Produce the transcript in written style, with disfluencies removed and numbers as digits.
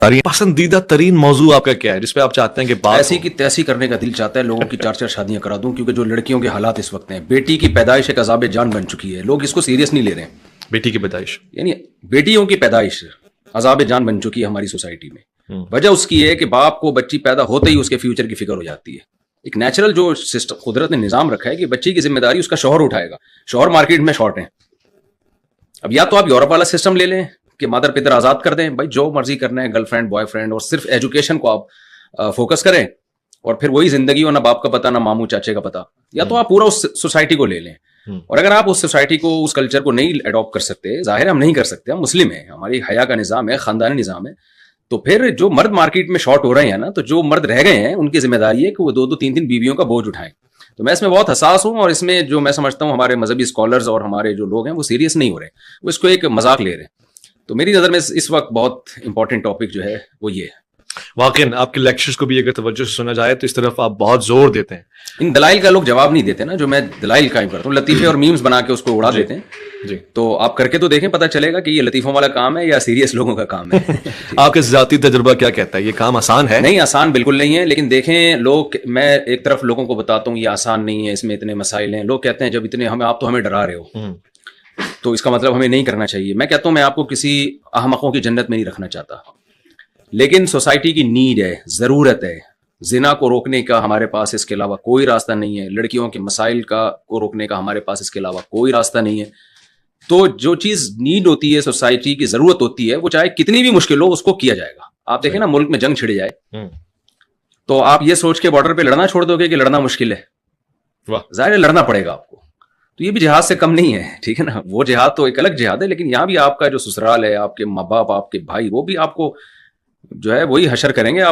पसंदीदा तरीन मौजू आपका क्या है जिस पे आप चाहते हैं कि बात ऐसी की तैसी करने का दिल चाहता है, लोगों की 4-4 शादियां करा दूं, क्योंकि जो लड़कियों के हालात इस वक्त हैं, बेटी की पैदाइश एक अजाब जान बन चुकी है, लोग इसको सीरियस नहीं ले रहे हैं। बेटी की पैदाइश यानी बेटियों की पैदाइश अजाब जान बन चुकी है हमारी सोसाइटी में। वजह उसकी है कि बाप को बच्ची पैदा होते ही उसके फ्यूचर की फिक्र हो जाती है। एक नेचुरल जो सिस्टम कुदरत ने निजाम रखा है कि बच्ची की जिम्मेदारी उसका शौहर उठाएगा। शौहर मार्केट में शॉर्ट है। अब या तो आप यूरोप वाला सिस्टम ले लें कि मादर पितर आजाद कर दें, भाई जो मर्जी करना है, गर्लफ्रेंड बॉयफ्रेंड, और सिर्फ एजुकेशन को आप फोकस करें और फिर वही जिंदगी हो, ना बाप का पता ना मामू चाचे का पता। या तो आप पूरा उस सोसाइटी को ले लें। और अगर आप उस सोसाइटी को, उस कल्चर को नहीं अडॉप्ट कर सकते, जाहिर है हम नहीं कर सकते, हम मुस्लिम हैं, हमारी हया का निज़ाम है, खानदानी निज़ाम है, तो फिर जो मर्द मार्केट में शॉर्ट हो रहे हैं ना, तो जो मर्द रह गए हैं उनकी जिम्मेदारी है कि वो 2-2 3-3 बीवियों का बोझ उठाएं। तो मैं इसमें बहुत हसास हूं, और इसमें जो मैं समझता हूं हमारे मजहबी स्कॉलर्स और हमारे जो लोग हैं वो सीरियस नहीं हो रहे, वो इसको एक मजाक ले रहे हैं। तो मेरी नज़र में इस वक्त बहुत इंपॉर्टेंट टॉपिक जो है वो ये है। वाकई आपके लेक्चर्स को भी अगर तवज्जो से सुना जाए तो इस तरफ आप बहुत जोर देते हैं। इन दलाइल का लोग जवाब नहीं देते ना, जो मैं दलाइल कायम करता हूँ, लतीफे और मीम्स बना के उसको उड़ा देते हैं जी। तो आप करके तो देखें, पता चलेगा कि ये लतीफों वाला काम है या सीरियस लोगों का काम है। आपका ज़ाती तजुर्बा क्या कहता है, ये काम आसान है? नहीं, आसान बिल्कुल नहीं है, लेकिन देखें लोग, मैं एक तरफ लोगों को बताता हूँ ये आसान नहीं है, इसमें इतने मसाइल हैं। लोग कहते हैं जब इतने आप तो हमें डरा रहे हो तो इसका मतलब हमें नहीं करना चाहिए। मैं कहता हूँ मैं आपको किसी अहमकों की जन्नत में नहीं रखना चाहता, लेकिन सोसाइटी की नीड है, ज़रूरत है। जिना को रोकने का हमारे पास इसके अलावा कोई रास्ता नहीं है, लड़कियों के मसाइल को रोकने का हमारे पास इसके अलावा कोई रास्ता नहीं है। तो जो चीज़ नीड होती है, सोसाइटी की ज़रूरत होती है, वो चाहे कितनी भी मुश्किल हो उसको किया जाएगा। आप देखें ना, मुल्क में जंग छिड़ जाए तो आप ये सोच के बॉर्डर पे लड़ना छोड़ दोगे कि लड़ना मुश्किल है? ज़ाहिर है लड़ना पड़ेगा आपको। तो ये भी जिहाद से कम नहीं है, ठीक है ना। वो जिहाद तो एक अलग जिहाद है, लेकिन यहाँ भी आपका जो ससुराल है, आपके माँ बाप, आपके भाई, वो भी आपको जो है वही हशर करेंगे। आप